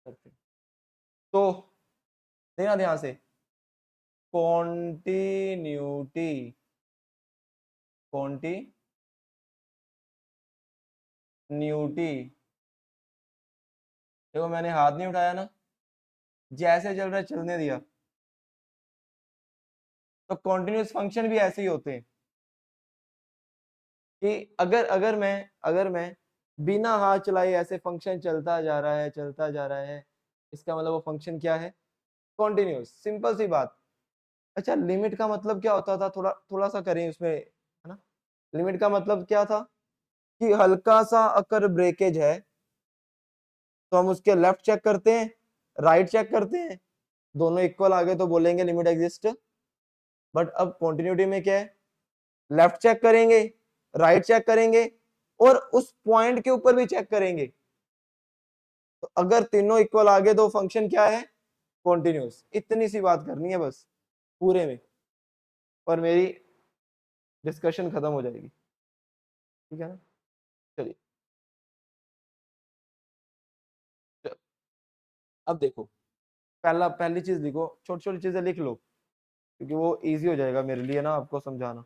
तो देखना ध्यान से, कॉन्टिन्यूटी, कॉन्टिन्यूटी, देखो मैंने हाथ नहीं उठाया ना, जैसे चल रहा है चलने दिया। तो कॉन्टिन्यूस फंक्शन भी ऐसे ही होते हैं कि अगर मैं बिना हाथ चलाए ऐसे फंक्शन चलता जा रहा है, चलता जा रहा है, इसका मतलब वो फंक्शन क्या है? कॉन्टिन्यूस। सिंपल सी बात। अच्छा, लिमिट का मतलब क्या होता था? थोड़ा थोड़ा सा करें उसमें, है ना। लिमिट का मतलब क्या था कि हल्का सा अगर ब्रेकेज है तो हम उसके लेफ्ट चेक करते हैं, राइट चेक करते हैं, दोनों इक्वल आ गए तो बोलेंगे लिमिट एग्जिस्ट। बट अब कॉन्टिन्यूटी में क्या है? लेफ्ट चेक करेंगे, राइट चेक करेंगे और उस पॉइंट के ऊपर भी चेक करेंगे। तो अगर तीनों इक्वल आ गए तो फंक्शन क्या है? कॉन्टिन्यूस। इतनी सी बात करनी है बस पूरे में, और मेरी डिस्कशन खत्म हो जाएगी। ठीक है ना। चलिए, अब देखो, पहली चीज लिखो, छोटी छोटी चीजें लिख लो क्योंकि वो इजी हो जाएगा मेरे लिए ना आपको समझाना।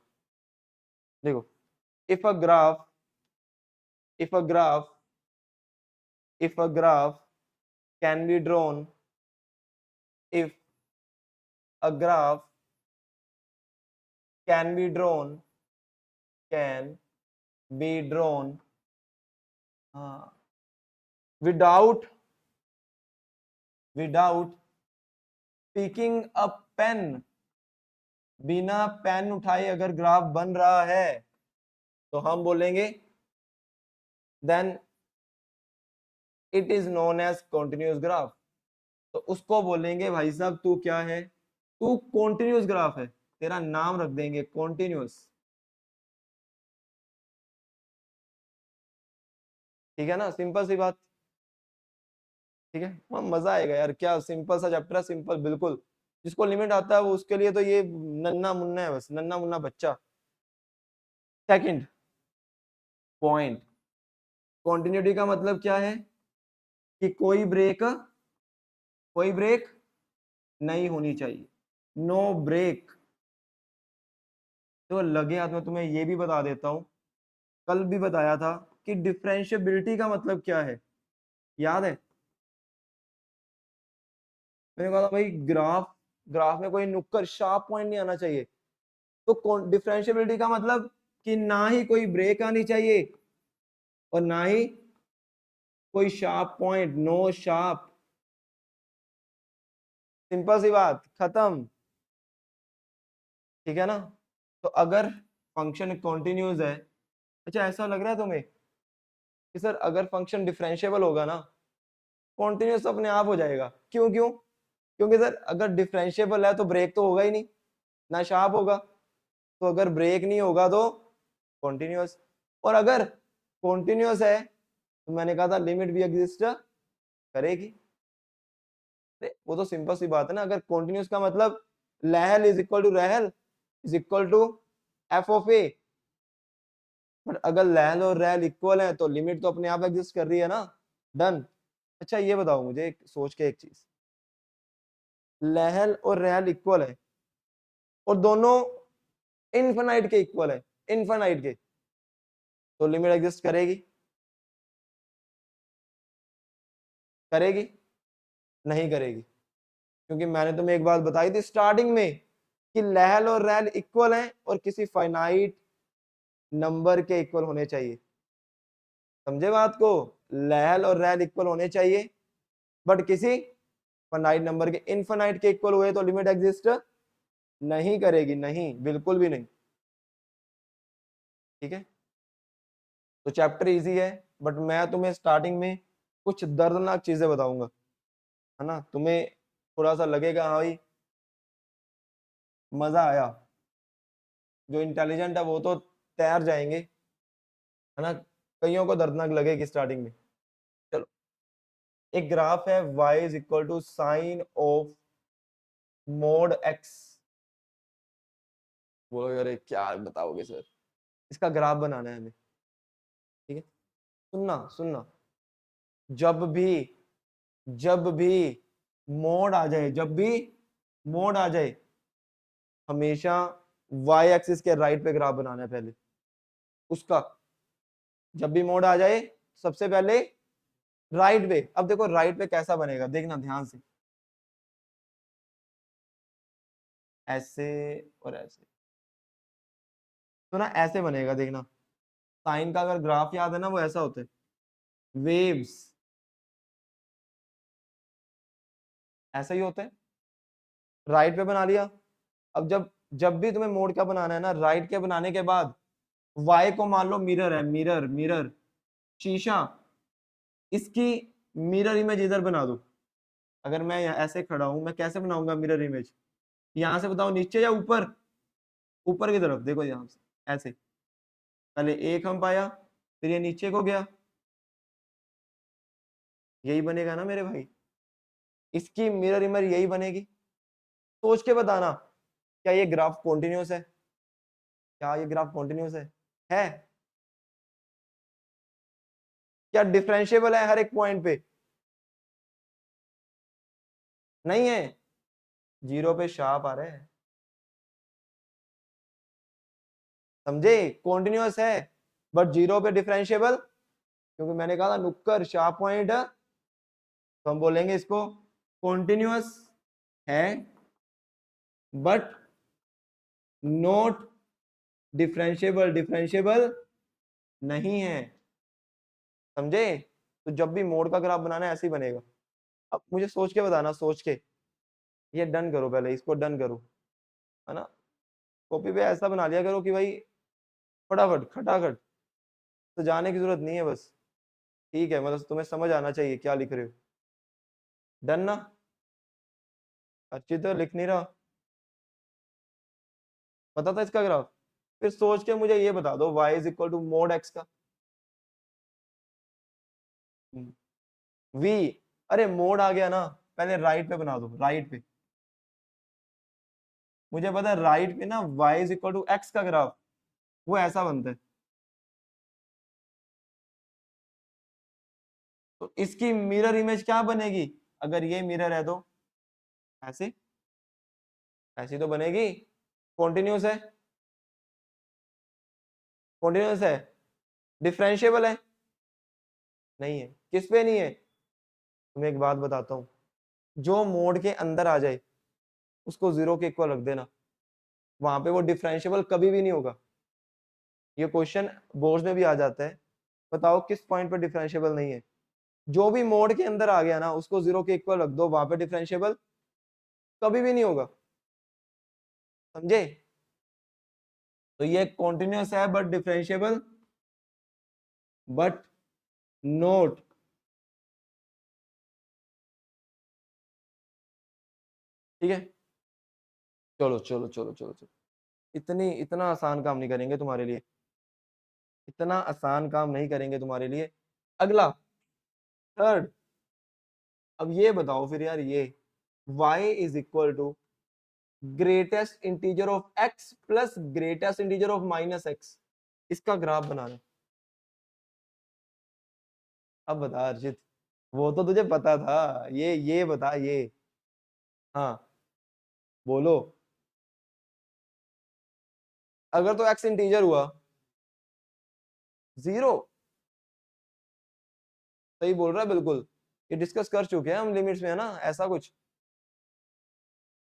देखो, if a graph if a graph if a graph can be drawn if a graph can be drawn can be drawn without without picking up pen, बिना पेन उठाए अगर ग्राफ बन रहा है तो हम बोलेंगे then it is known as continuous graph. तो उसको बोलेंगे भाई साहब तू क्या है? तू कॉन्टिन्यूस ग्राफ है, तेरा नाम रख देंगे कॉन्टिन्यूस। ठीक है ना, सिंपल सी बात। ठीक है, मजा आएगा यार, क्या सिंपल सा चैप्टर है, सिंपल बिल्कुल। जिसको लिमिट आता है वो उसके लिए तो ये नन्ना मुन्ना है, बस नन्ना मुन्ना बच्चा। सेकंड पॉइंट, कॉन्टिन्यूटी का मतलब क्या है कि कोई ब्रेक नहीं होनी चाहिए, नो ब्रेक। तो लगे हाथ में तुम्हें ये भी बता देता हूं, कल भी बताया था कि डिफरेंशियबिलिटी का मतलब क्या है, याद है? मैंने कहा था भाई ग्राफ ग्राफ में कोई नुक्कड़ शार्प पॉइंट नहीं आना चाहिए। तो डिफरेंशियबिलिटी का मतलब कि ना ही कोई ब्रेक आनी चाहिए और ना ही कोई sharp point, no sharp. Simple सी बात, खत्म। ठीक है ना। तो अगर फंक्शन कॉन्टिन्यूस है, अच्छा ऐसा लग रहा है तुम्हें कि सर अगर फंक्शन डिफरेंशिएबल होगा ना, कॉन्टिन्यूस अपने आप हो जाएगा? क्यों क्यों? क्योंकि सर अगर डिफरेंशिएबल है तो ब्रेक तो होगा ही नहीं, ना शार्प होगा। तो अगर ब्रेक नहीं होगा तो कॉन्टिन्यूस। और अगर कॉन्टिन्यूस है तो मैंने कहा था लिमिट भी एग्जिस्ट करेगी। वो तो सिंपल सी बात है ना। अगर कॉन्टिन्यूस का मतलब लहल इज इक्वल टू रहल is equal to f of a, but अगर लहल और रहल इक्वल है तो लिमिट तो अपने आप एग्जिस्ट कर रही है ना। डन। अच्छा ये बताओ मुझे सोच के एक चीज, लहल और रहल इक्वल है और दोनों इनफाइनाइट के इक्वल है, इनफाइनाइट के, तो लिमिट एग्जिस्ट करेगी? करेगी? नहीं करेगी। क्योंकि मैंने तुम्हें एक बात बताई थी स्टार्टिंग में कि लहल और रहल इक्वल हैं और किसी फाइनाइट नंबर के इक्वल होने चाहिए। समझे बात को? लहल और रहल इक्वल होने चाहिए बट किसी फाइनाइट नंबर के, इनफाइनाइट के इक्वल हुए तो लिमिट एग्जिस्ट नहीं करेगी, नहीं, बिल्कुल भी नहीं। ठीक है। तो चैप्टर इजी है बट मैं तुम्हें स्टार्टिंग में कुछ दर्दनाक चीजें बताऊंगा, है ना। तुम्हें थोड़ा सा लगेगा हाँ भाई मजा आया, जो इंटेलिजेंट है वो तो तैर जाएंगे, है ना। कईयों को दर्दनाक लगेगी स्टार्टिंग में। चलो, एक ग्राफ है y is equal to sine of mod x। बोलोगे अरे क्या बताओगे सर, इसका ग्राफ बनाना है हमें। ठीक है, सुनना सुनना, जब भी जब भी मोड आ जाए, जब भी मोड आ जाए, हमेशा वाई एक्सिस के राइट पे ग्राफ बनाना है पहले उसका। जब भी मोड आ जाए सबसे पहले राइट पे। अब देखो राइट पे कैसा बनेगा, देखना ध्यान से, ऐसे और ऐसे, तो ना ऐसे बनेगा, देखना। साइन का अगर ग्राफ याद है ना, वो ऐसा होता है, वेव्स ऐसा ही होता है। राइट पे बना लिया। अब जब जब भी तुम्हें मोड का बनाना है ना, राइट के बनाने के बाद वाई को मान लो मिरर है, मिरर मिरर शीशा, इसकी मिरर इमेज इधर बना दो। अगर मैं ऐसे खड़ा हूं, मैं कैसे बनाऊंगा मिरर इमेज? यहां से बताओ, नीचे या ऊपर? ऊपर की तरफ देखो, यहां से ऐसे, पहले एक हम पाया, फिर ये नीचे को गया, यही बनेगा ना मेरे भाई, इसकी मिरर इमेज यही बनेगी। सोच के बताना, क्या ये ग्राफ कॉन्टिन्यूस है? क्या ये ग्राफ कॉन्टिन्यूस है? क्या डिफरेंशिएबल है हर एक पॉइंट पे? नहीं है, जीरो पे शार्प आ रहे हैं, समझे? कॉन्टिन्यूस है बट जीरो पे डिफरेंशिएबल, क्योंकि मैंने कहा था नुक्कर शार्प पॉइंट, तो हम बोलेंगे इसको कॉन्टिन्यूस है बट नॉट डिफरेंशिएबल, डिफरेंशिएबल नहीं है, समझे? तो जब भी मोड का ग्राफ बनाना है ऐसे ही बनेगा। अब मुझे सोच के बताना, सोच के, ये डन करो, पहले इसको डन करो, है ना? कॉपी पे ऐसा बना लिया करो कि भाई फटाफट खटाखट, तो जाने की जरूरत नहीं है बस, ठीक है? मतलब तुम्हें समझ आना चाहिए क्या लिख रहे हो। डन ना? अच्छी तरह लिख नहीं रहा, पता था इसका ग्राफ? फिर सोच के मुझे ये बता दो, y is equal to mod x का v। अरे मोड आ गया ना, पहले राइट पे बना दो, राइट पे। मुझे पता है राइट पे ना y is equal to x का ग्राफ वो ऐसा बनता है, तो इसकी मिरर इमेज क्या बनेगी? अगर ये मिरर है तो ऐसे, ऐसी तो बनेगी। कॉन्टिन्यूस है, कॉन्टिन्यूस है, डिफरेंशिएबल है, नहीं है। किस पे नहीं है? तुम्हें एक बात बताता हूँ, जो मोड के अंदर आ जाए उसको जीरो के इक्वल रख देना, वहां पे वो डिफरेंशिएबल कभी भी नहीं होगा। ये क्वेश्चन बोर्ड में भी आ जाता है, बताओ किस पॉइंट पे डिफरेंशिएबल नहीं है? जो भी मोड के अंदर आ गया ना, उसको जीरो के इक्वल रख दो, वहां पे डिफरेंशिएबल कभी भी नहीं होगा, समझे? तो ये कॉन्टिन्यूस है बट डिफरेंशिएबल, बट नोट, ठीक है? चलो चलो चलो चलो चलो, इतना आसान काम नहीं करेंगे तुम्हारे लिए, इतना आसान काम नहीं करेंगे तुम्हारे लिए। अगला, थर्ड। अब ये बताओ फिर यार, ये y is equal to greatest integer of x plus greatest integer of minus x, इसका ग्राफ बनाना। अब बता अर्जित, वो तो तुझे पता था, ये बता ये। हाँ, बोलो। अगर तो x इंटीजर हुआ, जीरो, सही बोल रहा है बिल्कुल, ये डिस्कस कर चुके हैं हम लिमिट्स में, है ना? ऐसा कुछ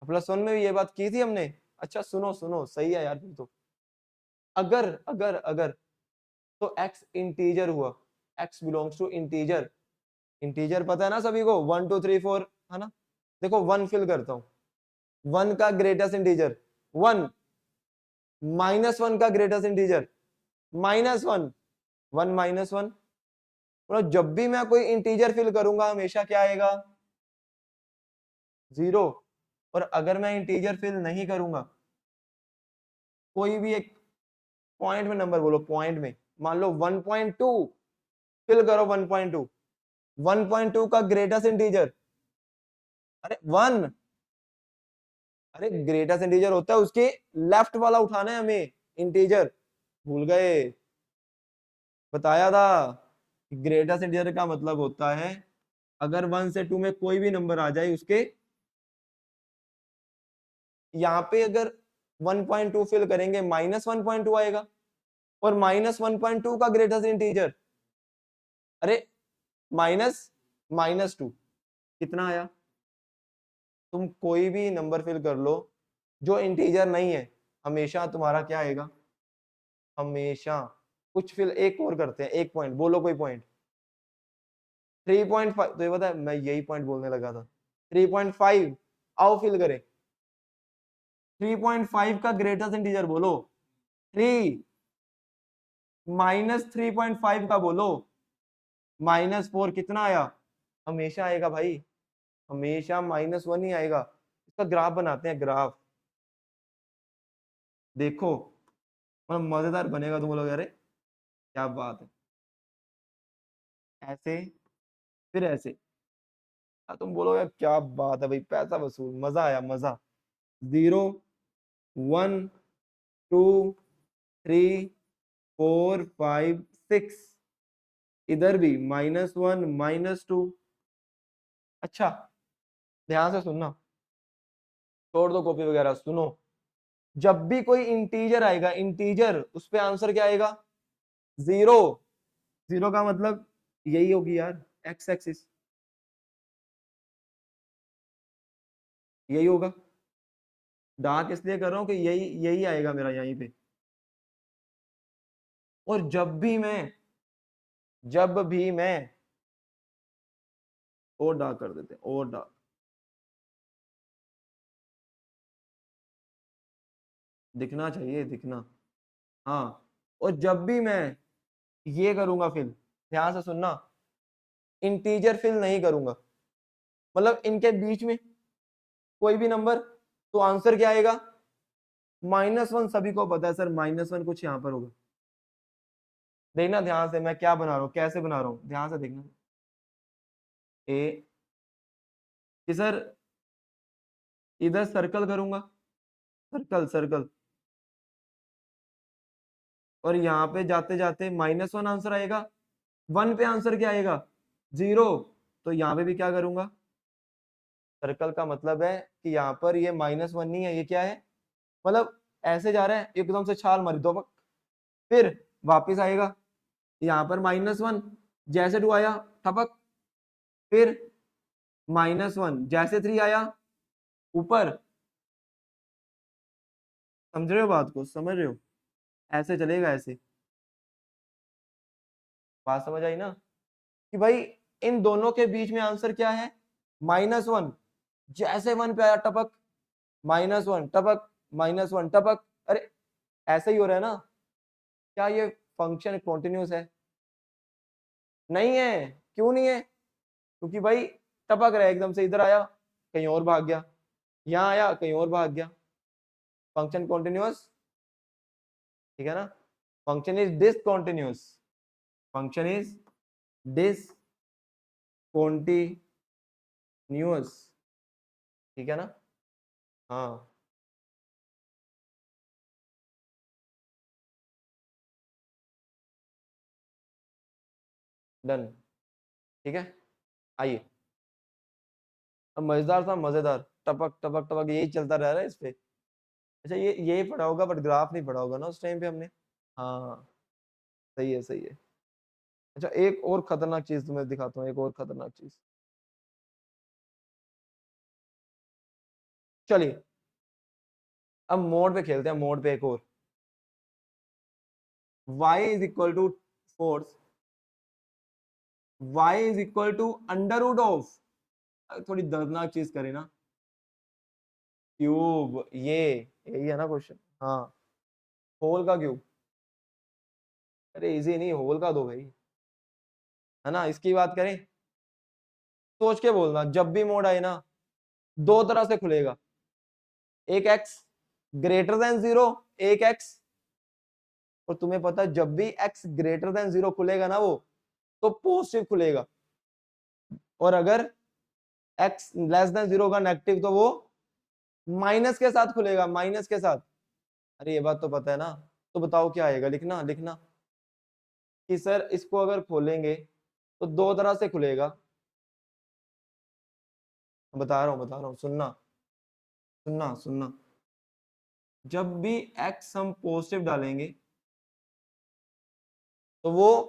प्लस वन में भी ये बात की थी हमने। अच्छा सुनो सुनो, सही है यार फिर तो। अगर अगर अगर तो x इंटीजर हुआ, x belongs to integer, integer पता है ना सभी को, 1 2 3 4, है ना? देखो वन फिल करता हूं, वन का greatest integer one, minus one का greatest integer minus one, one minus one. मतलब जब भी मैं कोई इंटीजर फिल करूंगा हमेशा क्या आएगा? जीरो। और अगर मैं इंटीजर फिल नहीं करूंगा, कोई भी एक पॉइंट में नंबर बोलो, पॉइंट में मान लो 1.2, फिल करो 1.2, 1.2 का ग्रेटेस्ट इंटीजर, अरे वन, अरे ग्रेटेस्ट इंटीजर होता है उसके लेफ्ट वाला उठाना है हमें, इंटीजर, भूल गए? बताया था, ग्रेटेस्ट इंटीजर का मतलब होता है अगर 1 से 2 में कोई भी नंबर आ जाए उसके यहाँ पे अगर 1.2 फिल करेंगे -1.2 आएगा, और -1.2 का ग्रेटेस्ट इंटीजर, अरे -2 कितना आया? तुम कोई भी नंबर फिल कर लो जो इंटीजर नहीं है, हमेशा तुम्हारा क्या आएगा? हमेशा कुछ फिल एक और करते हैं, एक पॉइंट बोलो, कोई पॉइंट। 3.5, तो ये पता है मैं यही पॉइंट बोलने लगा था। 3.5 आओ फिल करें। 3.5 का ग्रेटेस्ट इंटीजर बोलो। 3 -3.5 का बोलो। -4 कितना आया? हमेशा आएगा भाई, हमेशा -1 ही आएगा। इसका ग्राफ बनाते हैं, ग्राफ देखो, मतलब मजेदार बनेगा। तुम लोग अरे क्या बात है, ऐसे फिर ऐसे। तुम बोलो यार क्या बात है भाई, पैसा वसूल, मजा आया मजा। 0 1 2 3 4 5 6, इधर भी -1 -2। अच्छा ध्यान से सुनना, छोड़ दो कॉपी वगैरह, सुनो। जब भी कोई इंटीजर आएगा, इंटीजर, उस पे आंसर क्या आएगा? 0। 0 का मतलब यही होगी यार, एक्स एक्सिस, यही होगा। डार्क इसलिए कर रहा हूं कि यही यही आएगा मेरा यहीं पे। और जब भी मैं और डार्क कर देते हैं, और डार्क, दिखना चाहिए, दिखना। हाँ, और जब भी मैं ये करूंगा फिल, ध्यान से सुनना, इंटीजर फिल नहीं करूंगा, मतलब इनके बीच में कोई भी नंबर, तो आंसर क्या आएगा? -1। सभी को पता है सर -1 कुछ यहाँ पर होगा। देखना ध्यान से मैं क्या बना रहा हूँ, कैसे बना रहा हूँ, ध्यान से देखना। ए कि सर इधर सर्कल करूंगा, सर्कल सर्कल, और यहाँ पे जाते जाते -1 आंसर आएगा। 1 पे आंसर क्या आएगा? 0। तो यहाँ पे भी क्या करूंगा? सर्कल का मतलब है कि यहाँ पर ये -1 नहीं है, ये क्या है? मतलब ऐसे जा रहा है, एकदम से छाल मारी दो, फिर वापिस आएगा यहाँ पर -1, जैसे 2 आया ठपक, फिर -1 जैसे 3 आया ऊपर। समझ रहे हो बात को, समझ रहे हो? ऐसे चलेगा, ऐसे। बात समझ आई ना, कि भाई इन दोनों के बीच में आंसर क्या है? -1। जैसे 1 पे आया टपक, -1 टपक, -1 टपक, अरे ऐसे ही हो रहा है ना? क्या ये फंक्शन कॉन्टिन्यूस है? नहीं है। क्यों नहीं है? क्योंकि भाई टपक रहा है, एकदम से इधर आया कहीं और भाग गया, यहाँ आया कहीं और भाग गया। फंक्शन कॉन्टिन्यूस, ठीक है ना? Function is discontinuous, function is discontinuous, ठीक है ना? हाँ डन, ठीक है। आइए, अब मजेदार था, मजेदार, टपक टपक टपक यही चलता रह रहा है इस पे। अच्छा ये यही पढ़ा होगा, बट ग्राफ नहीं पढ़ा होगा ना उस टाइम पे हमने। हाँ सही है, सही है। अच्छा एक और खतरनाक चीज तुम्हें दिखाता हूँ, एक और खतरनाक चीज। चलिए अब मोड पे खेलते हैं, मोड पे एक और। y is equal to force, y is equal to under root of, थोड़ी दर्दनाक चीज करे ना, क्यूब, ये यही है ना क्वेश्चन? हाँ, होल का क्यूब। अरे इजी नहीं, होल का दो भाई, है ना? इसकी बात करें, सोच के बोलना, जब भी मोड आए ना, दो तरह से खुलेगा। एक x ग्रेटर देन 0, एक x, और तुम्हें पता है जब भी x ग्रेटर देन 0 खुलेगा ना वो, तो पॉजिटिव खुलेगा, और अगर x लेस देन 0 का नेगेटिव, तो वो माइनस के साथ खुलेगा, माइनस के साथ। अरे ये बात तो पता है ना? तो बताओ क्या आएगा, लिखना लिखना, कि सर इसको अगर खोलेंगे तो दो तरह से खुलेगा। बता रहा हूँ, सुनना सुनना सुनना। जब भी x हम पॉजिटिव डालेंगे तो वो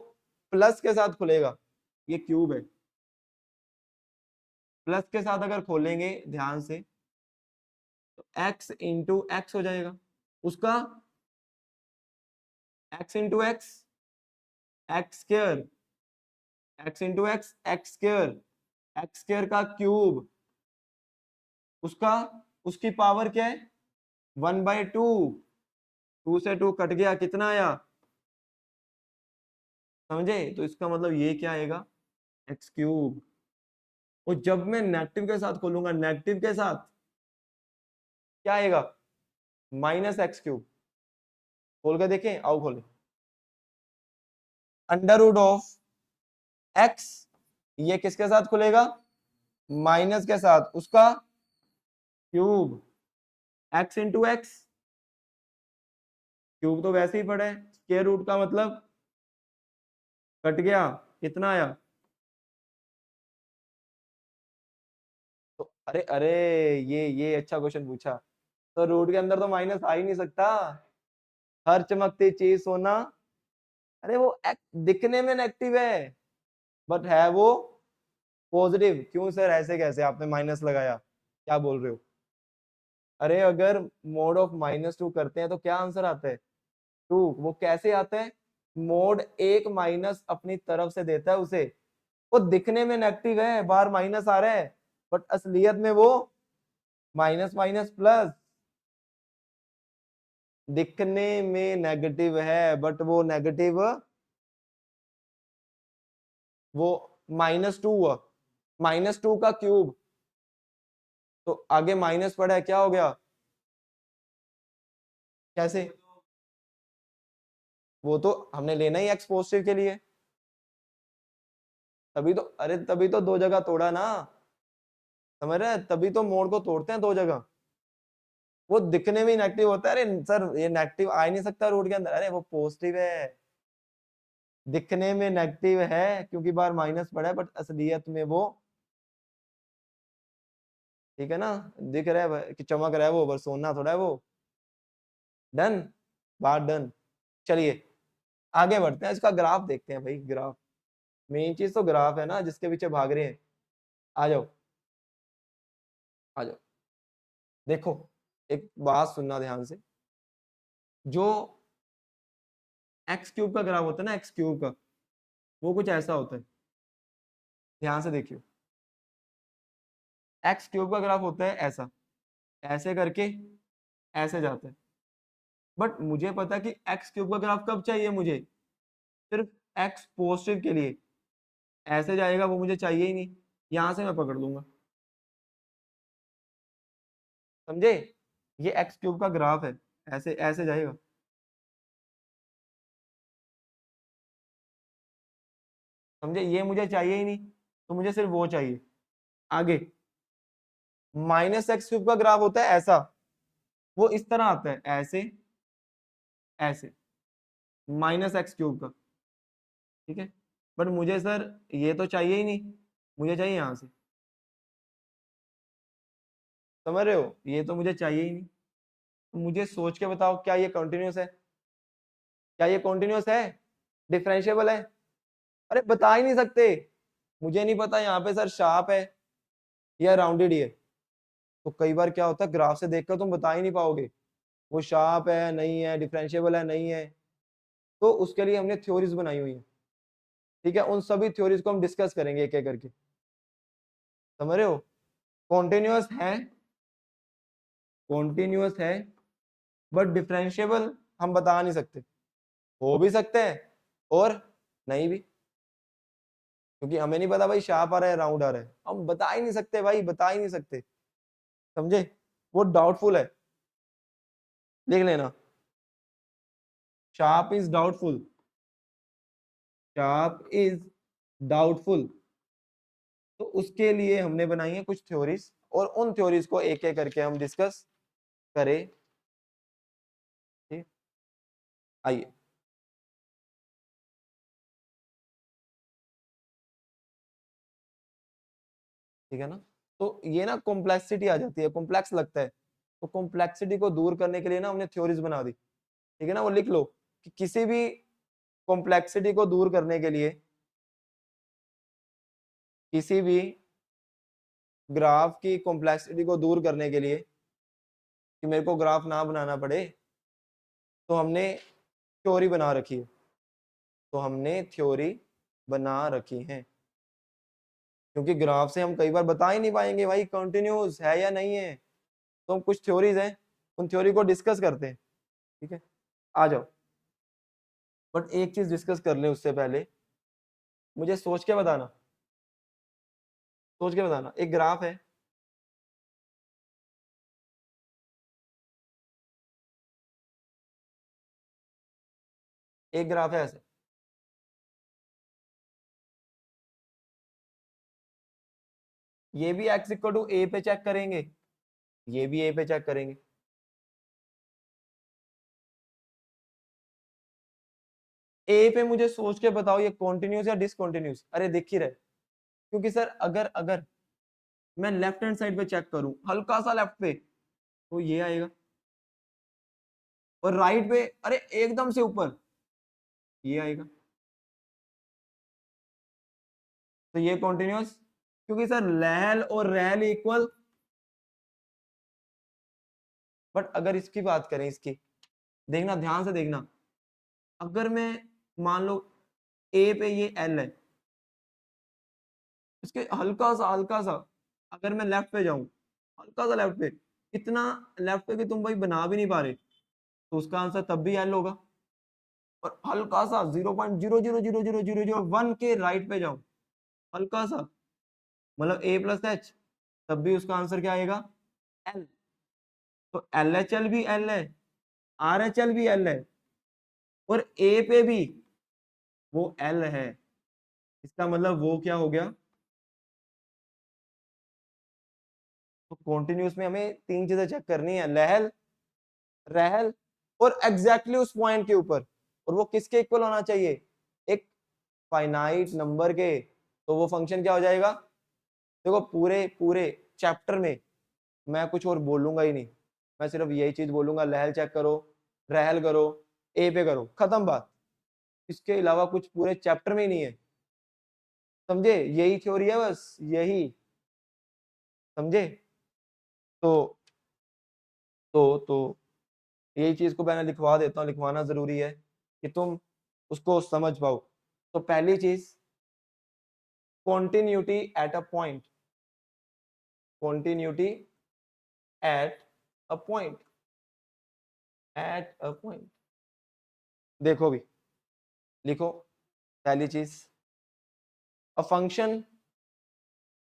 प्लस के साथ खुलेगा, ये क्यूब है, प्लस के साथ अगर खोलेंगे ध्यान से तो x इंटू एक्स हो जाएगा, उसका x into x, x square, x into x, x square, x square का क्यूब, उसका, उसकी पावर क्या है 1/2, 2 से 2 कट गया, कितना आया, समझे? तो इसका मतलब ये क्या आएगा, एक्स क्यूब। और जब मैं नेगेटिव के साथ खोलूंगा, नेगेटिव के साथ क्या आएगा, माइनस एक्स क्यूब। खोल के देखें, आओ खोले, अंडर रूट ऑफ एक्स, ये किसके साथ खुलेगा, माइनस के साथ, उसका cube, x into x, cube तो वैसे ही पड़ा है, स्क्वायर रूट का मतलब कट गया, कितना आया, तो अरे अरे, ये अच्छा क्वेश्चन पूछा। तो रूट के अंदर तो माइनस आ ही नहीं सकता, हर चमकती चीज सोना। अरे वो दिखने में नेगेटिव है बट है वो पॉजिटिव। क्यों सर, ऐसे कैसे आपने माइनस लगाया, क्या बोल रहे हो? अरे अगर मोड ऑफ -2 करते हैं तो क्या आंसर आता है, 2। वो कैसे आता है, मोड एक माइनस अपनी तरफ से देता है उसे, वो दिखने में नेगेटिव है, बाहर माइनस आ रहा है, बट असलियत में वो माइनस माइनस प्लस, दिखने में नेगेटिव है बट वो नेगेटिव, वो -2 हुआ, -2 का क्यूब, तो आगे माइनस पड़ा है, क्या हो गया, कैसे, वो तो हमने लेना ही एक्स पॉजिटिव के लिए, तभी तो, अरे तभी तो दो जगह तोड़ा ना, समझ रहे हैं? तभी तो मोड को तोड़ते हैं दो जगह, वो दिखने में नेगेटिव होता है। अरे सर ये नेगेटिव आ ही नहीं सकता रूट के अंदर, अरे वो पॉजिटिव है, दिखने में नेगेटिव है क्योंकि बाहर माइनस पड़ा है, बट असलियत में वो, ठीक है ना, दिख रहा है कि चमक रहा है वो, बस सोना थोड़ा है वो। डन, बात डन। चलिए आगे बढ़ते हैं, इसका ग्राफ देखते हैं भाई, ग्राफ, मेन चीज तो ग्राफ है ना जिसके पीछे भाग रहे हैं। आ जाओ, आ जाओ, देखो एक बात सुनना ध्यान से, जो एक्स क्यूब का ग्राफ होता है ना, एक्स क्यूब का, वो कुछ ऐसा होता है, ध्यान से देखियो, एक्स क्यूब का ग्राफ होता है ऐसा, ऐसे करके ऐसे जाता है, बट मुझे पता है कि एक्स क्यूब का ग्राफ कब चाहिए मुझे, सिर्फ एक्स पॉजिटिव के लिए, ऐसे जाएगा वो मुझे चाहिए ही नहीं, यहां से मैं पकड़ लूंगा, समझे? ये एक्स क्यूब का ग्राफ है, ऐसे ऐसे जाएगा, समझे? ये मुझे चाहिए ही नहीं, तो मुझे सिर्फ वो चाहिए। आगे -x³ का ग्राफ होता है ऐसा, वो इस तरह आता है, ऐसे ऐसे, -x³ का, ठीक है, बट मुझे सर ये तो चाहिए ही नहीं, मुझे चाहिए यहां से, समझ रहे हो, ये तो मुझे चाहिए ही नहीं, तो मुझे सोच के बताओ क्या ये कंटिन्यूस है, क्या ये कंटिन्यूस है, डिफरेंशिएबल है? अरे बता ही नहीं सकते, मुझे नहीं पता यहाँ पे सर शार्प है या राउंडेड ही है, तो कई बार क्या होता है ग्राफ से देखकर तुम बता ही नहीं पाओगे वो शार्प है नहीं है, डिफरेंशिएबल है नहीं है, तो उसके लिए हमने थ्योरीज बनाई हुई है, ठीक है, उन सभी थ्योरीज को हम डिस्कस करेंगे एक एक करके, समझ रहे हो? कॉन्टिन्यूअस है, कॉन्टिन्यूअस है बट डिफरेंशिएबल हम बता नहीं सकते, हो भी सकते हैं और नहीं भी, क्योंकि हमें नहीं पता भाई शार्प आ रहा है राउंड आ रहा है, हम बता ही नहीं सकते भाई, बता ही नहीं सकते, समझे? वो डाउटफुल है, लिख लेना, sharp is doubtful, sharp is doubtful, तो उसके लिए हमने बनाई है कुछ थ्योरीज, और उन थ्योरीज को एक एक करके हम डिस्कस करें, ठीक, आइए, ठीक है ना। तो ये ना कॉम्प्लेक्सिटी आ जाती है, कॉम्प्लेक्स लगता है। तो कॉम्प्लेक्सिटी को दूर करने के लिए ना हमने थ्योरीज बना दी, ठीक है ना। वो लिख लो कि किसी भी कॉम्प्लेक्सिटी को दूर करने के लिए, किसी भी ग्राफ की कॉम्प्लेक्सिटी को दूर करने के लिए, कि मेरे को ग्राफ ना बनाना पड़े, तो हमने थ्योरी बना रखी है। तो हमने थ्योरी बना रखी है, क्योंकि ग्राफ से हम कई बार बता ही नहीं पाएंगे भाई कंटिन्यूस है या नहीं है। तो हम कुछ थ्योरीज हैं, उन थ्योरी को डिस्कस करते हैं, ठीक है। आ जाओ, बट एक चीज डिस्कस कर ले उससे पहले मुझे सोच के बताना, सोच के बताना। एक ग्राफ है, एक ग्राफ है ऐसे, ये भी एक्स इक्वल टू ए पे चेक करेंगे, ये भी ए पे चेक करेंगे। ए पे मुझे सोच के बताओ ये कॉन्टिन्यूस या डिसकॉन्टिन्यूस। अरे देख ही रहे, क्योंकि सर अगर अगर मैं लेफ्ट हैंड साइड पे चेक करूं, हल्का सा लेफ्ट पे, तो ये आएगा। और राइट पे अरे एकदम से ऊपर, ये आएगा। तो ये कॉन्टिन्यूस, क्योंकि सर लहल और रहल इक्वल। बट अगर इसकी बात करें, इसकी देखना, ध्यान से देखना। अगर मैं मान लो ए पे ये एल है, इसके हल्का सा अगर मैं लेफ्ट पे जाऊं, हल्का सा लेफ्ट पे, इतना लेफ्ट पे कि तुम भाई बना भी नहीं पा रहे, तो उसका आंसर तब भी एल होगा। और हल्का सा 0.0000001 के राइट पे जाऊं, हल्का सा, मतलब ए प्लस एच, तब भी उसका आंसर क्या आएगा? एल। तो एल एच एल भी एल है, आर एच एल भी एल है, और ए पे भी वो एल है। इसका मतलब वो क्या हो गया? तो कॉन्टिन्यूस में हमें तीन चीजें चेक करनी है, लहल, रहल, और एग्जैक्टली उस पॉइंट के ऊपर। और वो किसके इक्वल होना चाहिए? एक फाइनाइट नंबर के। तो वो फंक्शन क्या हो जाएगा? देखो पूरे पूरे चैप्टर में मैं कुछ और बोलूंगा ही नहीं, मैं सिर्फ यही चीज बोलूंगा, लहल चेक करो, रहल करो, ए पे करो, खत्म बात। इसके अलावा कुछ पूरे चैप्टर में ही नहीं है। समझे? यही थ्योरी है बस, यही। समझे? तो तो यही चीज को मैंने लिखवा देता हूँ, लिखवाना जरूरी है कि तुम उसको समझ पाओ। तो पहली चीज, continuity at a point, continuity at a point, at a point. देखो भी, लिखो पहली चीज, a function,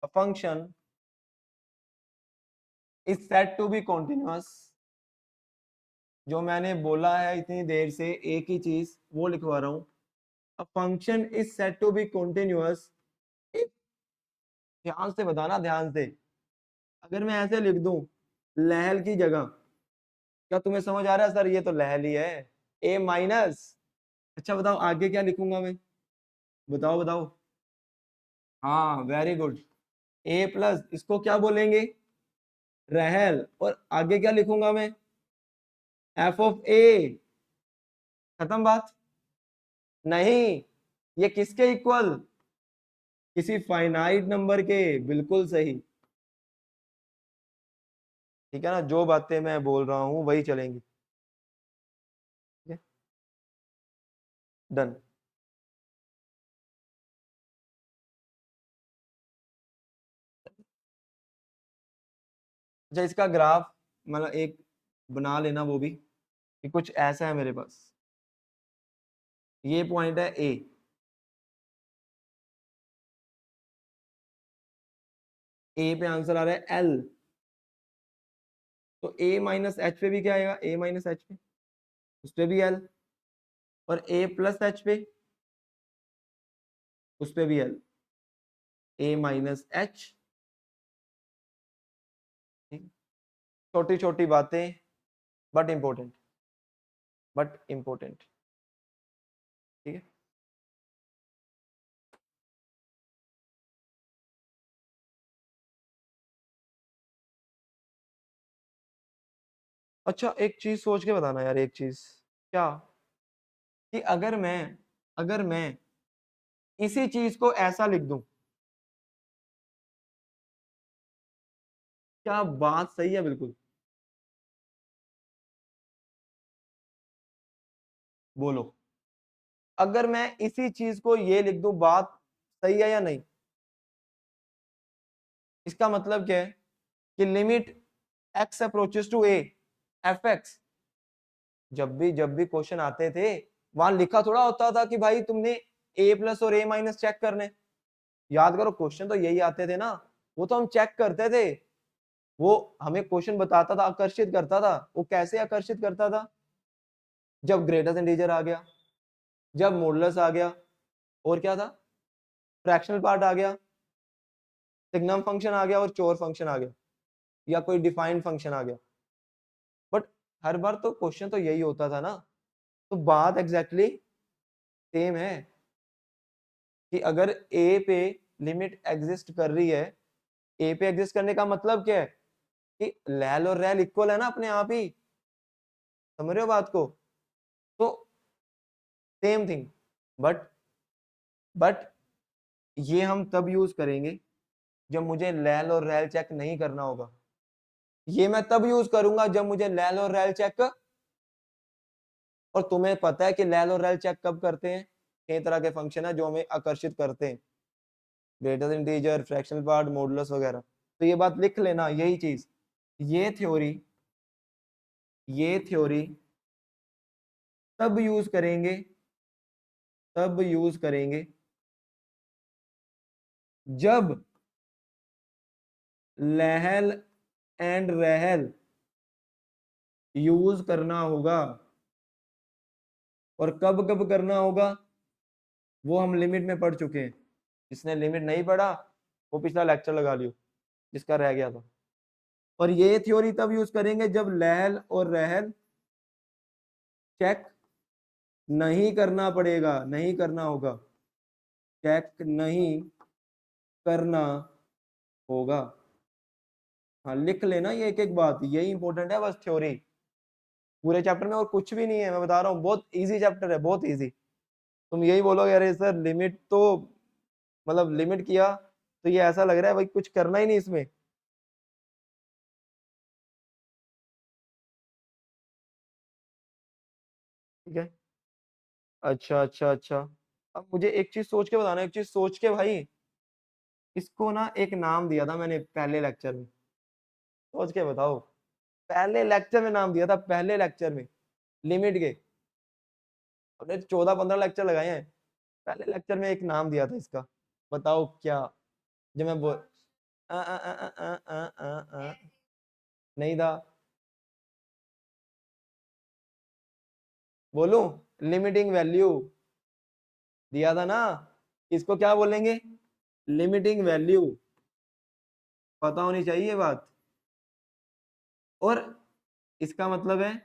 a function is said to be continuous. जो मैंने बोला है इतनी देर से एक ही चीज वो लिखवा रहा हूं, a function is said to be continuous. ध्यान से बताना, ध्यान से। अगर मैं ऐसे लिख दूं लहल की जगह, क्या तुम्हें समझ आ रहा है? सर ये तो लहल ही है, ए माइनस। अच्छा बताओ आगे क्या लिखूंगा मैं? बताओ बताओ। हाँ वेरी गुड, ए प्लस, इसको क्या बोलेंगे? रहल। और आगे क्या लिखूंगा मैं? एफ ऑफ ए। खत्म बात। नहीं, ये किसके इक्वल? किसी फाइनाइट नंबर के, बिल्कुल सही। ठीक है ना, जो बातें मैं बोल रहा हूं वही चलेंगी। डन। अच्छा इसका ग्राफ मतलब एक बना लेना वो भी, कि कुछ ऐसा है मेरे पास, ये पॉइंट है ए, ए पे आंसर आ रहा है एल। तो ए माइनस एच पे भी क्या आएगा? ए माइनस एच पे, उस पे भी एल। और ए प्लस एच पे, उस पे भी एल। ए माइनस एच। छोटी छोटी बातें, बट इंपॉर्टेंट, बट इंपॉर्टेंट। ठीक है। अच्छा एक चीज सोच के बताना यार, एक चीज क्या, कि अगर मैं इसी चीज को ऐसा लिख दूं, क्या बात सही है बिल्कुल? बोलो, अगर मैं इसी चीज को ये लिख दूं, बात सही है या नहीं? इसका मतलब क्या है कि limit x approaches to a f x, जब भी क्वेश्चन आते थे वहां लिखा थोड़ा होता था कि भाई तुमने a प्लस और a माइनस चेक करने। याद करो क्वेश्चन तो यही आते थे ना, वो तो हम चेक करते थे। वो हमें क्वेश्चन बताता था, आकर्षित करता था। वो कैसे आकर्षित करता था? जब ग्रेटर देन इंटीजर आ गया, जब मॉडुलस आ गया, और क्या था, फ्रैक्शनल पार्ट आ गया, सिग्नम फंक्शन आ गया और चोर फंक्शन आ गया, या कोई डिफाइंड फंक्शन आ गया। बट हर बार तो क्वेश्चन तो यही होता था ना। तो बात एग्जैक्टली सेम है कि अगर ए पे लिमिट एग्जिस्ट कर रही है, ए पे एग्जिस्ट करने का मतलब क्या है कि लैल और रैल इक्वल है ना अपने आप ही। समझ रहे हो बात को? तो सेम थिंग, बट बट ये हम तब यूज करेंगे जब मुझे लैल और रैल चेक नहीं करना होगा। ये मैं तब यूज करूंगा जब मुझे लैल और रैल चेक, और तुम्हें पता है कि लैल और रैल चेक कब करते हैं? कई तरह के फंक्शन है जो हमें आकर्षित करते हैं, greater integer, fractional part, modulus वगैरह। तो ये बात लिख लेना, यही चीज, ये थ्योरी ये थ्योरी तब यूज करेंगे, तब यूज करेंगे जब लहल एंड रहल यूज करना होगा। और कब कब करना होगा वो हम लिमिट में पढ़ चुके हैं। जिसने लिमिट नहीं पढ़ा वो पिछला लेक्चर लगा लियो, जिसका रह गया था। और ये थ्योरी तब यूज करेंगे जब लहल और रहल चेक नहीं करना पड़ेगा, नहीं करना होगा, चेक नहीं करना होगा। हाँ लिख लेना ये एक एक बात, यही इंपॉर्टेंट है बस थ्योरी। पूरे चैप्टर में और कुछ भी नहीं है, मैं बता रहा हूँ, बहुत इजी चैप्टर है, बहुत इजी। तुम यही बोलोगे अरे सर लिमिट तो, मतलब लिमिट किया तो ये ऐसा लग रहा है भाई कुछ करना ही नहीं इसमें। ठीक है, अच्छा अच्छा अच्छा। अब मुझे एक चीज सोच के बताना, एक चीज सोच के भाई। इसको ना एक नाम दिया था मैंने पहले लेक्चर में, सोच के बताओ। पहले लेक्चर में नाम दिया था, पहले लेक्चर में, लिमिट के। हमने 14-15 लेक्चर लगाए हैं, पहले लेक्चर में एक नाम दिया था इसका। बताओ क्या? जब मैं बोल नहीं था। बोलूं? लिमिटिंग वैल्यू दिया था ना। इसको क्या बोलेंगे? Limiting value. पता होनी चाहिए बात। और इसका मतलब है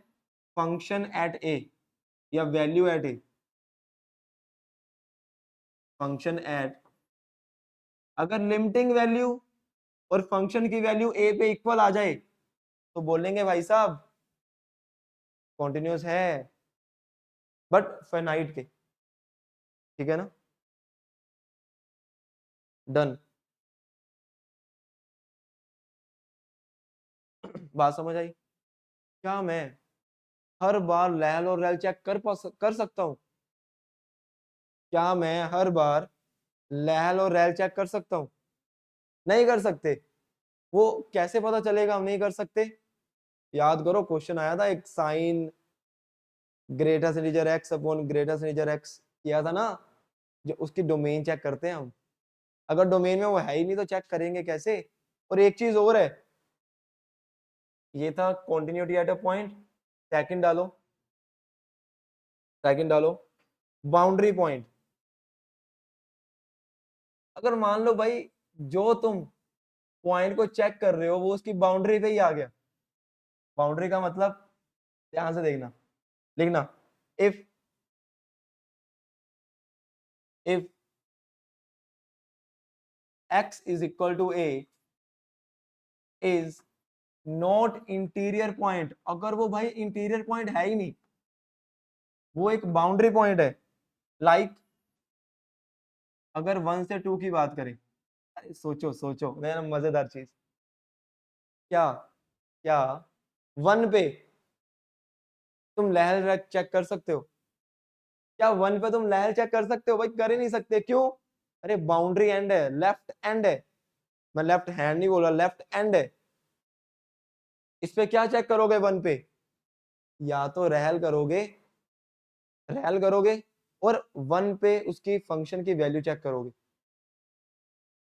फंक्शन एट ए, या value at a, function at. अगर लिमिटिंग वैल्यू और फंक्शन की वैल्यू ए पे इक्वल आ जाए तो बोलेंगे भाई साहब कॉन्टिन्यूस है, बट फाइनाइट के। ठीक है ना? डन। बात समझ आई? क्या मैं हर बार लैल और रैल चेक कर सकता हूं? क्या मैं हर बार लैल और रैल चेक कर सकता हूं? नहीं कर सकते। वो कैसे पता चलेगा हम नहीं कर सकते? याद करो क्वेश्चन आया था एक, sine greater integer x upon greater integer x किया था ना, जो उसकी डोमेन चेक करते हैं हम। अगर डोमेन में वो है ही नहीं तो चेक करेंगे कैसे? और एक चीज और है, ये था continuity at a point. Second डालो, सेकंड डालो, बाउंड्री पॉइंट। अगर मान लो भाई जो तुम पॉइंट को चेक कर रहे हो वो उसकी बाउंड्री पे ही आ गया। बाउंड्री का मतलब, ध्यान से देखना, लिखना, if if x is equal to a is not interior point, अगर वो भाई इंटीरियर पॉइंट है ही नहीं, वो एक बाउंड्री पॉइंट है। लाइक अगर 1 से 2 की बात करें, अरे सोचो सोचो मेरा मजेदार चीज, क्या क्या 1 पे तुम लहर चेक कर सकते हो? क्या 1 पे तुम लहर चेक कर सकते हो? भाई कर ही नहीं सकते, क्यों? अरे बाउंड्री एंड है, लेफ्ट एंड है, मैं लेफ्ट हैंड नहीं बोला, लेफ्ट एंड है। इस पे क्या चेक करोगे 1 पे? या तो रहल करोगे, और 1 पे उसकी फंक्शन की वैल्यू चेक करोगे।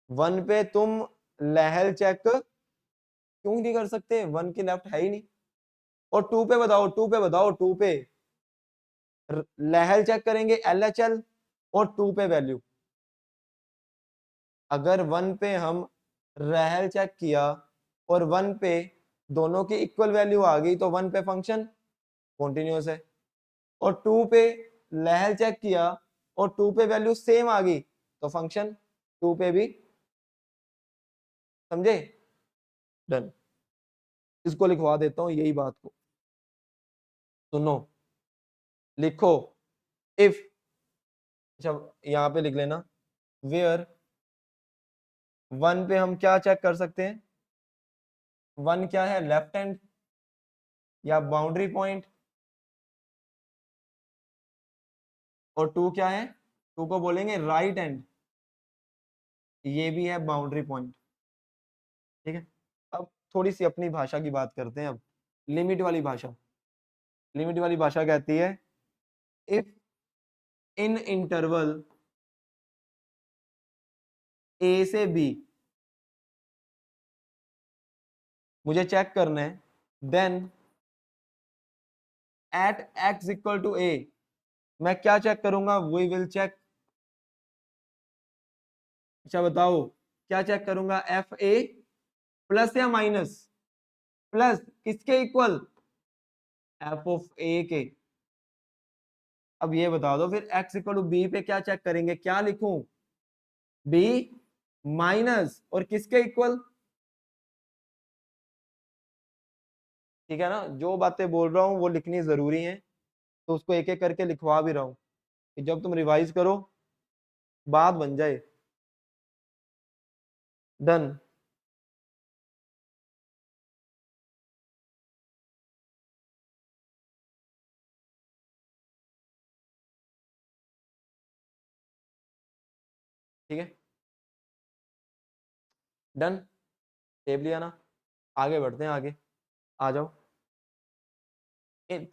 1 पे तुम लहर चेक क्यों नहीं कर सकते? 1 की लेफ्ट है ही नहीं। और 2 पे बताओ, 2 पे बताओ, 2 पे लहर चेक करेंगे LHL, और 2 पे वैल्यू। अगर 1 पे हम रहल चेक किया और 1 पे दोनों की इक्वल वैल्यू आ गई तो 1 पे फंक्शन कॉन्टिन्यूअस है, और 2 पे लहर चेक किया और 2 पे वैल्यू सेम आ गई तो फंक्शन 2 पे भी। समझे? डन। इसको लिखवा देता हूं यही बात को, सुनो, लिखो इफ, अच्छा यहां पे लिख लेना, वेयर 1 पे हम क्या चेक कर सकते हैं? 1 क्या है? लेफ्ट हैंड या बाउंड्री पॉइंट, और 2 क्या है? 2 को बोलेंगे राइट हैंड, ये भी है बाउंड्री पॉइंट। ठीक है, अब थोड़ी सी अपनी भाषा की बात करते हैं। अब लिमिट वाली भाषा, लिमिट वाली भाषा कहती है इफ इन इंटरवल ए से बी मुझे चेक करना है, then at x equal to a मैं क्या चेक करूंगा? वी विल चेक, अच्छा बताओ क्या चेक करूंगा? एफ ए प्लस या माइनस? प्लस किसके इक्वल? एफ ऑफ ए के। अब ये बता दो फिर एक्स इक्वल टू बी पे क्या चेक करेंगे? क्या लिखूं? बी माइनस और किसके इक्वल? ठीक है ना, जो बातें बोल रहा हूँ वो लिखनी जरूरी है, तो उसको एक एक करके लिखवा भी रहा हूँ कि जब तुम रिवाइज करो बात बन जाए। डन। ठीक है, डन, टेप लिया ना? आगे बढ़ते हैं, आगे आ जाओ।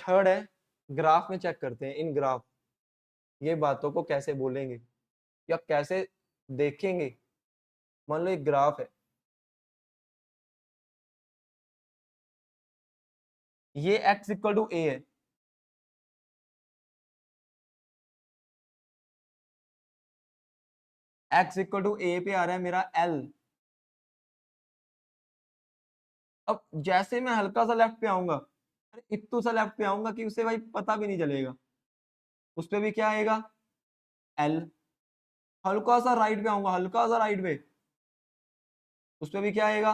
थर्ड है, ग्राफ में चेक करते हैं। इन ग्राफ ये बातों को कैसे बोलेंगे या कैसे देखेंगे? मान लो एक ग्राफ है, ये x इक्वल टू ए है, x इक्वल टू ए पे आ रहा है मेरा l। अब जैसे मैं हल्का सा लेफ्ट पे आऊंगा, अरे इतू सा लेफ्ट पे आऊंगा कि उसे भाई पता भी नहीं चलेगा, उस पे भी क्या आएगा? l। हल्का सा राइट पे आऊंगा, हल्का सा राइट पे, उस पे भी क्या आएगा?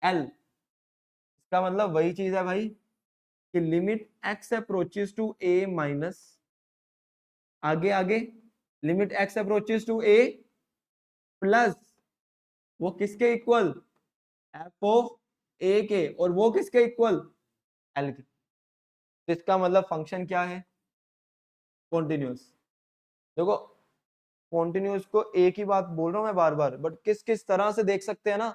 l। इसका मतलब वही चीज है भाई कि limit x approaches to a minus, आगे आगे limit x approaches to a plus, वो किसके इक्वल? एफ ऑफ ए के, और वो किसके इक्वल? एल के। तो इसका मतलब फंक्शन क्या है? कॉन्टिन्यूस। देखो कॉन्टिन्यूस को एक ही बात बोल रहा हूं मैं बार बार, बट किस किस तरह से देख सकते हैं ना,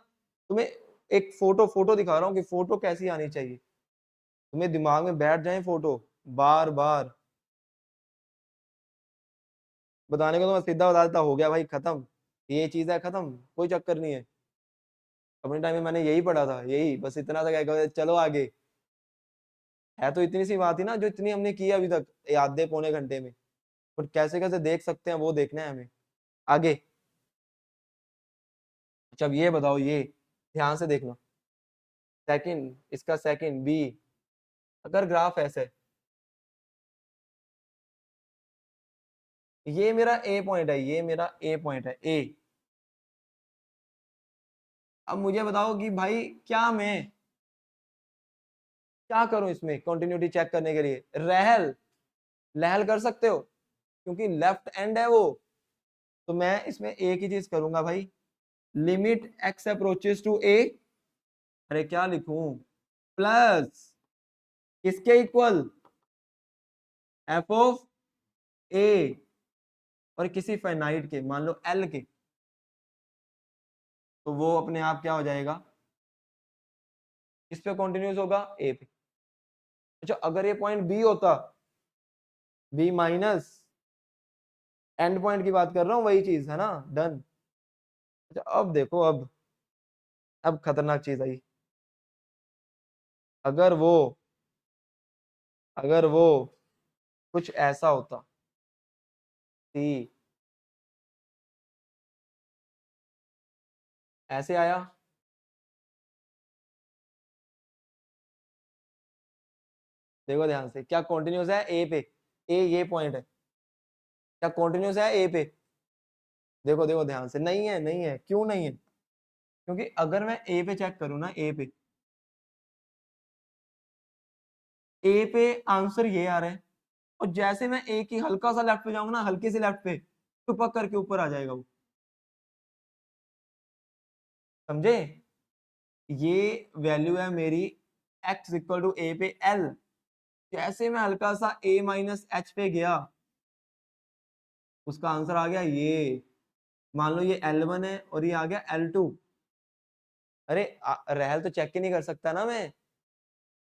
तुम्हें एक फोटो दिखा रहा हूँ कि फोटो कैसी आनी चाहिए, तुम्हें दिमाग में बैठ जाए फोटो बार बार बताने को, तो मैं सीधा बता देता, हो गया भाई खत्म, ये चीज है खत्म, कोई चक्कर नहीं है। अपने टाइम में मैंने यही पढ़ा था, यही बस इतना सा क्या कहते, चलो आगे। है तो इतनी सी बात ही ना जो इतनी हमने की अभी तक आधे पौने घंटे में, बट कैसे कैसे देख सकते हैं वो देखना है हमें आगे। अच्छा अब ये बताओ, ये ध्यान से देखना, सेकंड, इसका सेकंड बी, अगर ग्राफ ऐसे, ये मेरा ए पॉइंट है, ये मेरा ए पॉइंट है, ए, अब मुझे बताओ कि भाई क्या मैं क्या करूं इसमें कंटिन्यूटी चेक करने के लिए? रहल लहल कर सकते हो क्योंकि लेफ्ट एंड है वो, तो मैं इसमें एक ही चीज करूंगा भाई, लिमिट एक्स अप्रोचेस टू ए, अरे क्या लिखूं, प्लस किसके इक्वल, एफ ऑफ ए और किसी फाइनाइट के, मान लो एल के, तो वो अपने आप क्या हो जाएगा, किस पे कॉन्टिन्यूस होगा, ए पे। अच्छा अगर ये पॉइंट बी होता, बी माइनस, एंड पॉइंट की बात कर रहा हूं, वही चीज है ना, डन। अच्छा अब देखो, अब खतरनाक चीज आई, अगर वो अगर वो कुछ ऐसा होता, सी ऐसे आया, देखो ध्यान से, क्या कॉन्टिन्यूस है ए पे, ए ये पॉइंट है, क्या कॉन्टिन्यूस है ए पे, देखो देखो ध्यान से, नहीं है, नहीं है, क्यों नहीं है, क्योंकि अगर मैं ए पे चेक करूं ना, ए पे आंसर ये आ रहा है, और जैसे मैं ए की हल्का सा लेफ्ट पे जाऊंगा ना, हल्के से लेफ्ट पे, टुपक करके ऊपर आ जाएगा वो, समझे? ये वैल्यू है मेरी x इक्वल टू ए पे l, जैसे मैं हल्का सा a माइनस एच पे गया, उसका आंसर आ गया ये, मान लो ये L1 है और ये आ गया L2, अरे रहल तो चेक ही नहीं कर सकता ना मैं,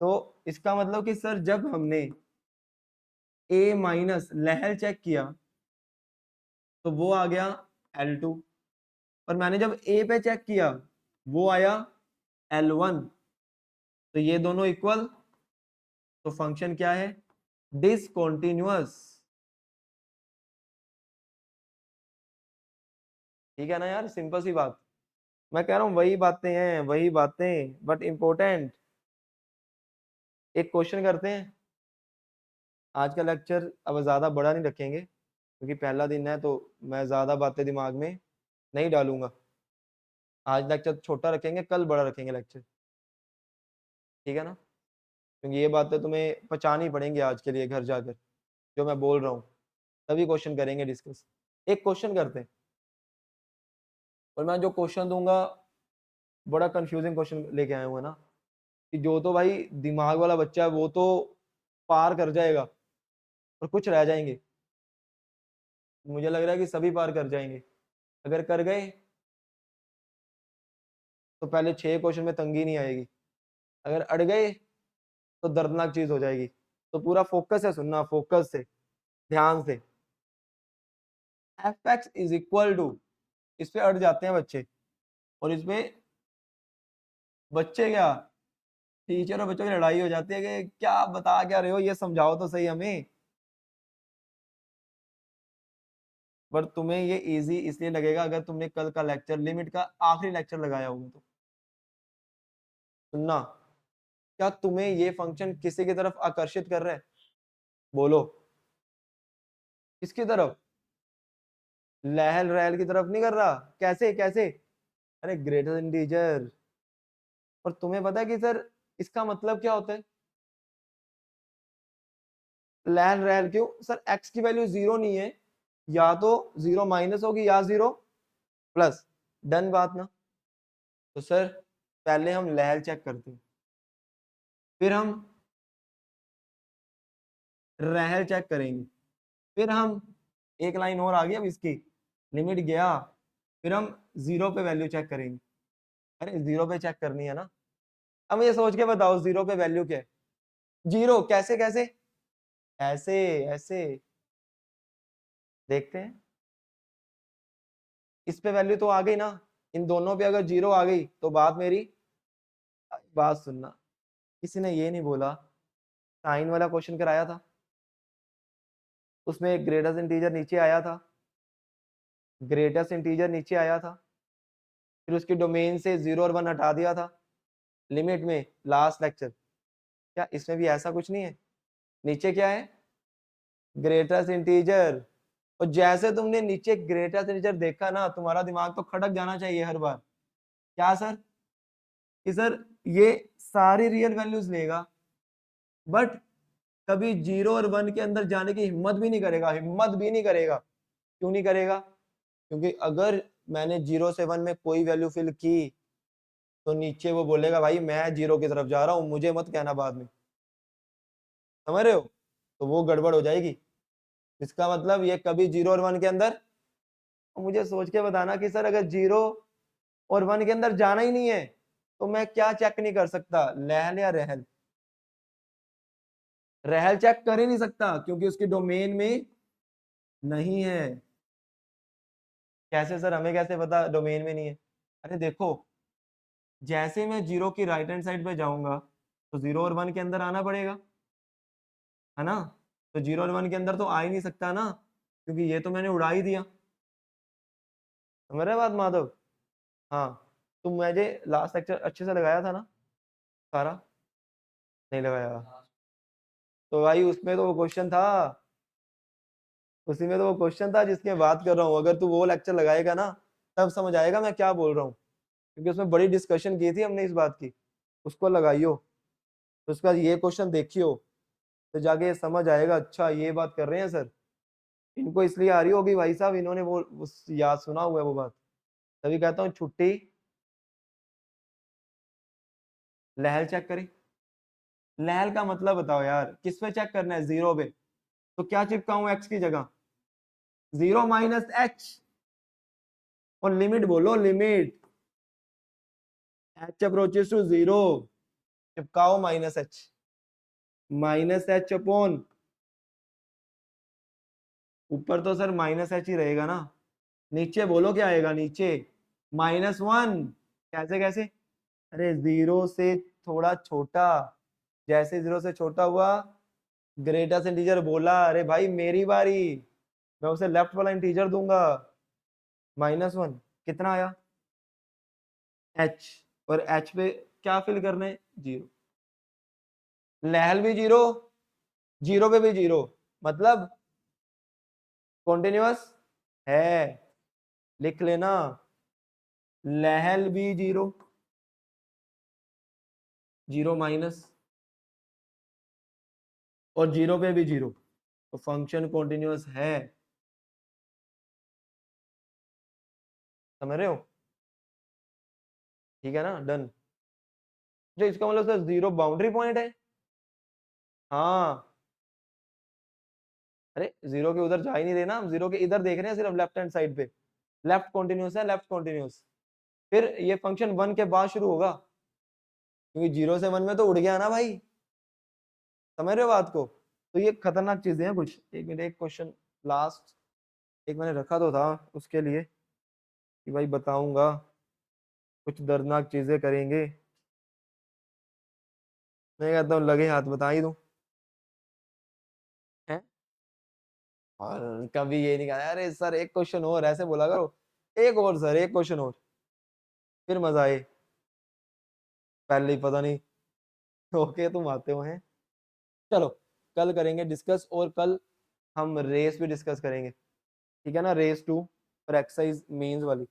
तो इसका मतलब कि सर जब हमने a माइनस लहल चेक किया तो वो आ गया L2, और मैंने जब a पे चेक किया वो आया L1, तो ये दोनों इक्वल, तो फंक्शन क्या है, डिसकंटीन्यूअस, ठीक है ना यार, सिंपल सी बात, मैं कह रहा हूँ वही बातें हैं, वही बातें, बट इम्पोर्टेंट। एक क्वेश्चन करते हैं, आज का लेक्चर अब ज्यादा बड़ा नहीं रखेंगे क्योंकि पहला दिन है, तो मैं ज्यादा बातें दिमाग में नहीं डालूंगा, आज लेक्चर छोटा रखेंगे, कल बड़ा रखेंगे लेक्चर, ठीक है ना, क्योंकि ये बातें तुम्हें पहचानी पड़ेंगी आज के लिए घर जाकर, जो मैं बोल रहा हूँ, तभी क्वेश्चन करेंगे डिस्कस। एक क्वेश्चन करते हैं, और मैं जो क्वेश्चन दूंगा बड़ा कंफ्यूजिंग क्वेश्चन लेके आया हूँ ना, कि जो तो भाई दिमाग वाला बच्चा है वो तो पार कर जाएगा, और कुछ रह जाएंगे, मुझे लग रहा है कि सभी पार कर जाएंगे, अगर कर गए तो पहले 6 क्वेश्चन में तंगी नहीं आएगी, अगर अड़ गए तो दर्दनाक चीज हो जाएगी, तो पूरा फोकस है, सुनना फोकस से, ध्यान से, f x is equal to, इस पे अड़ जाते हैं बच्चे, और इसमें बच्चे क्या, टीचर और बच्चों की लड़ाई हो जाती है कि क्या बता क्या रहे हो, ये समझाओ तो सही हमें, पर तुम्हें ये इजी इसलिए लगेगा अगर तुमने कल का लेक्चर, लिमिट का आखिरी लेक्चर लगाया होगा तो। सुनना, क्या तुम्हें ये फंक्शन किसी की तरफ आकर्षित कर रहा है, बोलो, किसकी तरफ, लहल रहल की तरफ नहीं कर रहा, कैसे कैसे, अरे ग्रेटर इंटीजर, और तुम्हें पता है कि सर इसका मतलब क्या होता है, लहल रहल क्यों सर, एक्स की वैल्यू 0 नहीं है, या तो 0 माइनस होगी या 0 प्लस, डन बात ना, तो सर पहले हम लहल चेक करते हैं, फिर हम रहल चेक करेंगे, फिर हम, एक लाइन और आ गई अब इसकी, लिमिट गया, फिर हम 0 पे वैल्यू चेक करेंगे, अरे 0 पे चेक करनी है ना, अब ये सोच के बताओ 0 पे वैल्यू क्या है, 0 कैसे कैसे, ऐसे ऐसे, देखते हैं, इस पे वैल्यू तो आ गई ना, इन दोनों पे अगर 0 आ गई तो बात मेरी, बात सुनना, किसी ने ये नहीं बोला, साइन वाला क्वेश्चन कराया था, उसमें एक ग्रेटेस्ट इंटीजर नीचे आया था, ग्रेटेस्ट इंटीजर नीचे आया था, फिर उसकी डोमेन से 0 और 1 हटा दिया था लिमिट में, लास्ट लेक्चर, क्या इसमें भी ऐसा कुछ नहीं है, नीचे क्या है, ग्रेटेस्ट इंटीजर, और जैसे तुमने नीचे ग्रेटेस्ट इंटीजर देखा ना, तुम्हारा दिमाग तो खटक जाना चाहिए हर बार, क्या सर, कि सर ये सारी रियल वैल्यूज लेगा बट कभी 0 और 1 के अंदर जाने की हिम्मत भी नहीं करेगा, हिम्मत भी नहीं करेगा। क्यों नहीं करेगा? क्योंकि अगर मैंने 0 से 1 में कोई वैल्यू फिल की तो नीचे वो बोलेगा भाई मैं 0 की तरफ जा रहा हूं, मुझे मत कहना बाद में। समझ रहे हो? तो वो गड़बड़ हो जाएगी। इसका मतलब ये कभी 0 और 1 के अंदर, तो मुझे सोच के बताना कि सर अगर 0 और 1 के अंदर जाना ही नहीं है तो मैं क्या चेक नहीं कर सकता, लहल या रहल? रहल चेक कर ही नहीं सकता क्योंकि उसकी डोमेन में नहीं है। कैसे सर, हमें कैसे पता डोमेन में नहीं है? अरे देखो, जैसे मैं 0 की राइट हैंड साइड पे जाऊंगा तो 0 और 1 के अंदर आना पड़ेगा, है ना? तो 0 और 1 के अंदर तो आ ही नहीं सकता ना, क्योंकि ये तो मैंने उड़ा ही दिया। समझ रहे बात माधव? हाँ। तो मुझे लास्ट लेक्चर अच्छे से लगाया था ना सारा? नहीं लगाया? तो भाई उसमें तो वो क्वेश्चन था, उसी में तो वो क्वेश्चन था जिसकी मैं बात कर रहा हूँ। अगर तू वो लेक्चर लगाएगा ना तब समझ आएगा मैं क्या बोल रहा हूँ, क्योंकि उसमें बड़ी डिस्कशन की थी हमने इस बात की। उसको लगाइयो, तो उसके बाद ये क्वेश्चन देखियो, तो जाके ये समझ आएगा अच्छा ये बात कर रहे हैं सर। इनको इसलिए आ रही होगी भाई साहब, इन्होंने वो उस याद सुना हुआ है वो बात। तभी कहता हूँ छुट्टी। लहल चेक करी? लहल का मतलब बताओ यार, किस पे चेक करना है? 0 पे। तो क्या चिपकाऊं एक्स की जगह? 0 माइनस एच, और लिमिट बोलो, लिमिट एच अप्रोचेस टू 0, चिपकाओ minus h. Minus h upon, ऊपर तो सर माइनस एच ही रहेगा ना, नीचे बोलो क्या आएगा नीचे? -1। कैसे कैसे? अरे 0 से थोड़ा छोटा, जैसे 0 से छोटा हुआ ग्रेटेस्ट इंटीजर बोला, अरे भाई मेरी बारी, मैं उसे लेफ्ट वाला इंटीजर दूंगा। -1 कितना आया? एच। और एच पे क्या फिल करना है? 0। लहल भी 0, 0 पे भी 0, मतलब कॉन्टिन्यूअस है। लिख लेना, लहल भी 0, 0 माइनस, और 0 पे भी 0, तो फंक्शन कॉन्टिन्यूअस है। समझ रहे हो? ठीक है ना? डन। जो इसका मतलब सर 0 बाउंड्री पॉइंट है? हाँ। अरे 0 के उधर जा ही नहीं रहे ना हम, 0 के इधर देख रहे हैं सिर्फ लेफ्ट हैंड साइड पे। लेफ्ट कॉन्टिन्यूअस है, लेफ्ट कॉन्टिन्यूअस। फिर ये फंक्शन 1 के बाद शुरू होगा, क्योंकि 0 से 1 में तो उड़ गया ना भाई। समझ रहे हो बात को? तो ये खतरनाक चीजें हैं कुछ। एक मिनट, एक क्वेश्चन लास्ट एक मैंने रखा तो था उसके लिए कि भाई बताऊंगा, कुछ दर्दनाक चीजें करेंगे। मैं कहता हूँ लगे हाथ बता ही दूं। है? और कभी ये नहीं कहा अरे सर एक क्वेश्चन और, ऐसे बोला करो, एक और सर, एक क्वेश्चन और, फिर मजा आए। पहले ही पता नहीं ओके तुम आते हो हैं। चलो कल करेंगे डिस्कस, और कल हम रेस भी डिस्कस करेंगे, ठीक है ना? रेस 2 और एक्सरसाइज मीन्स वाली।